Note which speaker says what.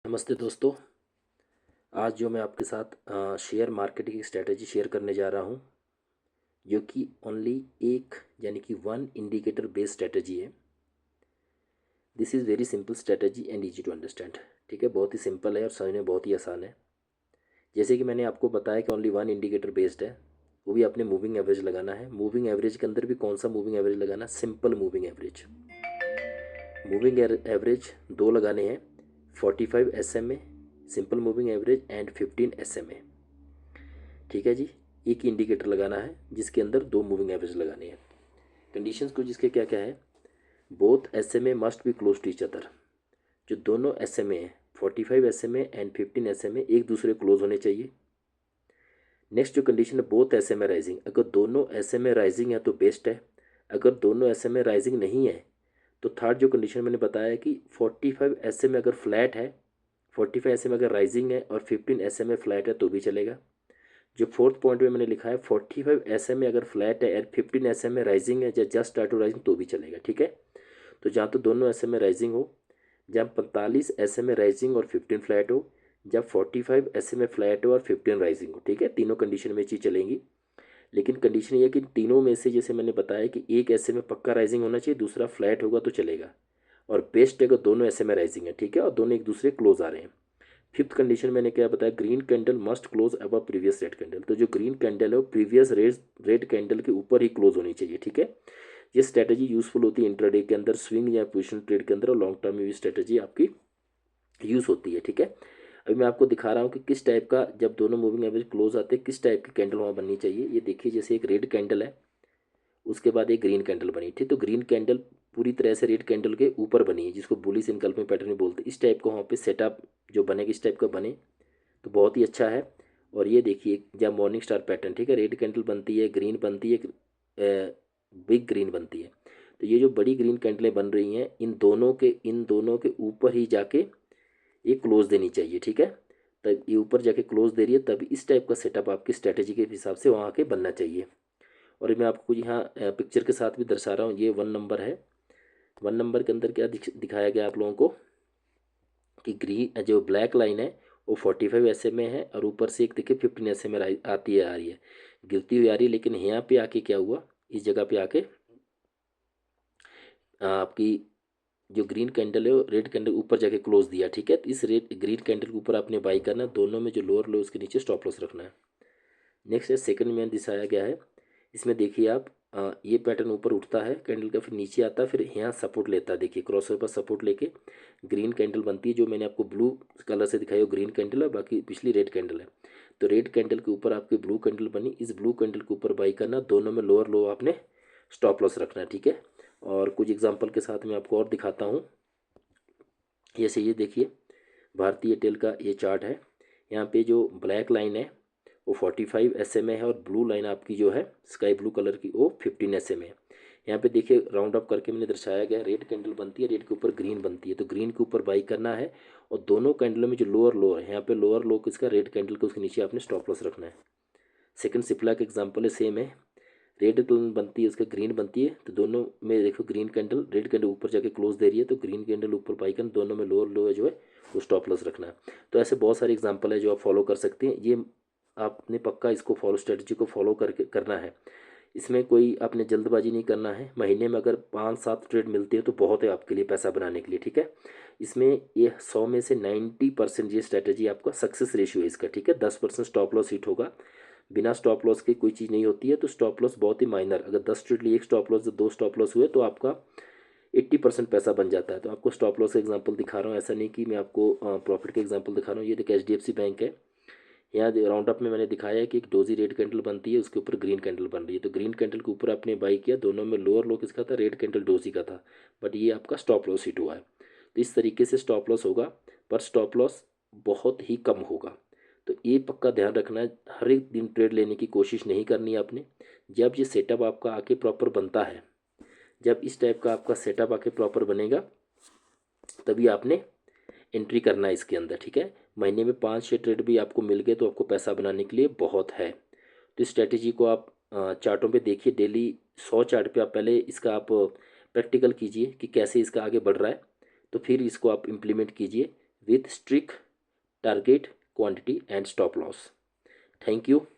Speaker 1: नमस्ते दोस्तों। आज जो मैं आपके साथ शेयर मार्केट की स्ट्रेटजी शेयर करने जा रहा हूँ, जो कि ओनली एक यानी कि वन इंडिकेटर बेस्ड स्ट्रेटजी है। This is very simple strategy and easy to understand. ठीक है, बहुत ही सिंपल है और समझने बहुत ही आसान है। जैसे कि मैंने आपको बताया कि ओनली वन इंडिकेटर बेस्ड है, वो भी आपने मूविंग एवरेज लगाना है। मूविंग एवरेज के अंदर भी कौन सा मूविंग एवरेज लगाना? Simple moving average. Moving average दो लगाने हैं, 45 SMA simple moving average and 15 SMA। ठीक है जी, एक ही इंडिकेटर लगाना है जिसके अंदर दो मूविंग एवरेज लगाने हैं। कंडीशंस को जिसके क्या क्या है, both SMA must be close to each other. जो दोनों SMA हैं, 45 SMA एंड 15 SMA एक दूसरे क्लोज होने चाहिए। नेक्स्ट जो कंडीशन है, बोथ SMA राइजिंग। अगर दोनों SMA राइजिंग है तो बेस्ट है। अगर दोनों SMA राइजिंग नहीं है तो थर्ड जो कंडीशन मैंने बताया कि 45 SMA अगर फ्लैट है, 45 SMA अगर राइजिंग है और 15 SMA फ्लैट है तो भी चलेगा। जो फोर्थ पॉइंट में मैंने लिखा है, 45 SMA अगर फ्लैट है एंड 15 SMA राइजिंग है या जस्ट स्टार्ट टू राइजिंग तो भी चलेगा। ठीक है, तो जहाँ तो दोनों SMA राइजिंग हो, जहाँ 45 SMA राइजिंग और 15 फ्लैट हो, जब 45 SMA फ्लैट हो और 15 राइजिंग हो। ठीक है, तीनों कंडीशन में चीज़ चलेंगी। लेकिन कंडीशन ये है कि तीनों में से जैसे मैंने बताया कि एक SMA पक्का राइजिंग होना चाहिए, दूसरा फ्लैट होगा तो चलेगा, और बेस्ट है अगर दोनों SMA राइजिंग है। ठीक है, और दोनों एक दूसरे क्लोज आ रहे हैं। फिफ्थ कंडीशन मैंने क्या बताया, green candle must close above previous red candle. तो जो ग्रीन कैंडल है वो प्रीवियस रेड कैंडल के ऊपर ही क्लोज होनी चाहिए। ठीक है, ये स्ट्रेटजी यूजफुल होती है इंट्राडे के अंदर, स्विंग या पोजिशन ट्रेड के अंदर, और लॉन्ग टर्म में भी स्ट्रेटजी आपकी यूज़ होती है। ठीक है, अभी मैं आपको दिखा रहा हूँ कि किस टाइप का, जब दोनों मूविंग एवरेज क्लोज आते हैं, किस टाइप की कैंडल वहाँ बननी चाहिए। ये देखिए, जैसे एक रेड कैंडल है, उसके बाद एक ग्रीन कैंडल बनी। ठीक, तो ग्रीन कैंडल पूरी तरह से रेड कैंडल के ऊपर बनी है, जिसको बुलिश इनकल्फिंग पैटर्न बोलते हैं। इस टाइप का वहाँ पे सेटअप जो बनेगा, इस टाइप का बने तो बहुत ही अच्छा है। और ये देखिए, जब मॉर्निंग स्टार पैटर्न, ठीक है, रेड कैंडल बनती है, ग्रीन बनती है, बिग ग्रीन बनती है। तो ये जो बड़ी ग्रीन कैंडलें बन रही हैं, इन दोनों के ऊपर ही जाके ये क्लोज देनी चाहिए। ठीक है, तब ये ऊपर जाके क्लोज दे रही है, तब इस टाइप का सेटअप आपकी स्ट्रैटेजी के हिसाब से वहाँ आके बनना चाहिए। और मैं आपको यहाँ पिक्चर के साथ भी दर्शा रहा हूँ। ये 1 नंबर है। 1 नंबर के अंदर क्या दिखाया गया आप लोगों को कि ग्रीन जो ब्लैक लाइन है वो 45 SMA है, और ऊपर से एक देखिए 15 SMA आती है, आ रही है, गिरती हुई आ रही है। लेकिन यहाँ पे आके क्या हुआ, इस जगह पे आके आपकी जो ग्रीन कैंडल है वो रेड कैंडल ऊपर जाके क्लोज दिया। ठीक है, तो इस रेड ग्रीन कैंडल के ऊपर आपने बाई करना है, दोनों में जो लोअर लो उसके नीचे स्टॉप लॉस रखना है। नेक्स्ट है, सेकंड में दिखाया गया है, इसमें देखिए आप, ये पैटर्न ऊपर उठता है कैंडल का, फिर नीचे आता है, फिर यहाँ सपोर्ट लेता है। देखिए क्रॉसओवर पर सपोर्ट लेके ग्रीन कैंडल बनती है, जो मैंने आपको ब्लू कलर से दिखाई, वो ग्रीन कैंडल है, बाकी पिछली रेड कैंडल है। तो रेड कैंडल के ऊपर आपकी ब्लू कैंडल बनी, इस ब्लू कैंडल के ऊपर बाई करना, दोनों में लोअर लो आपने स्टॉप लॉस रखना है। ठीक है, और कुछ एग्जाम्पल के साथ मैं आपको और दिखाता हूँ। जैसे ये देखिए, भारतीय एयरटेल का ये चार्ट है। यहाँ पे जो ब्लैक लाइन है वो 45 SMA है, और ब्लू लाइन आपकी जो है स्काई ब्लू कलर की, वो 15 SMA है। यहाँ पे देखिए, राउंड अप करके मैंने दर्शाया गया, रेड कैंडल बनती है, रेड के ऊपर ग्रीन बनती है, तो ग्रीन के ऊपर बाई करना है, और दोनों कैंडलों में जो लोअर लो है, यहाँ पे लोअर लो किसका, रेड कैंडल को, उसके नीचे आपने स्टॉप लॉस रखना है। सेकंड सिप्ला का एग्जांपल है, सेम है, रेड बनती है, उसका ग्रीन बनती है, तो दोनों में देखो ग्रीन कैंडल, रेड कैंडल ऊपर जाके क्लोज दे रही है, तो ग्रीन कैंडल ऊपर बाई करना, दोनों में लोअर लो है जो है वो स्टॉप लॉस रखना है। तो ऐसे बहुत सारे एग्जांपल है जो आप फॉलो कर सकते हैं। ये आपने पक्का इसको फॉलो, स्ट्रेटजी को फॉलो करके करना है। इसमें कोई आपने जल्दबाजी नहीं करना है। महीने में अगर 5-7 ट्रेड मिलती है तो बहुत है आपके लिए पैसा बनाने के लिए। ठीक है, इसमें ये 100 में से 90% ये स्ट्रेटजी आपका सक्सेस रेशियो है इसका। ठीक है, 10% स्टॉप लॉस हिट होगा। बिना स्टॉप लॉस के कोई चीज़ नहीं होती है, तो स्टॉप लॉस बहुत ही माइनर, अगर 10 ट्रेड लिए एक स्टॉप लॉस, 2 स्टॉप लॉस हुए तो आपका 80% पैसा बन जाता है। तो आपको स्टॉप लॉस का एग्जांपल दिखा रहा हूँ, ऐसा नहीं कि मैं आपको प्रॉफिट का एग्जांपल दिखा रहा हूँ। ये देखिए HDFC बैंक है, यहाँ राउंड अप में मैंने दिखाया है कि एक डोजी रेड कैंडल बनती है, उसके ऊपर ग्रीन कैंडल बन रही है, तो ग्रीन कैंडल के ऊपर आपने बाई किया, दोनों में लोअर लो किसका था, रेड कैंडल डोजी का था, बट ये आपका स्टॉप लॉस हिट हुआ है। तो इस तरीके से स्टॉप लॉस होगा, पर स्टॉप लॉस बहुत ही कम होगा। तो ये पक्का ध्यान रखना है, हर एक दिन ट्रेड लेने की कोशिश नहीं करनी है आपने। जब ये सेटअप आपका आके प्रॉपर बनता है, जब इस टाइप का आपका सेटअप आके प्रॉपर बनेगा, तभी आपने एंट्री करना है इसके अंदर। ठीक है, महीने में 5-6 ट्रेड भी आपको मिल गए तो आपको पैसा बनाने के लिए बहुत है। तो इस स्ट्रैटेजी को आप चार्टों पे देखिए, डेली 100 चार्ट पे आप पहले इसका आप प्रैक्टिकल कीजिए कि कैसे इसका आगे बढ़ रहा है, तो फिर इसको आप इम्प्लीमेंट कीजिए। with strict target quantity and stop loss. Thank you.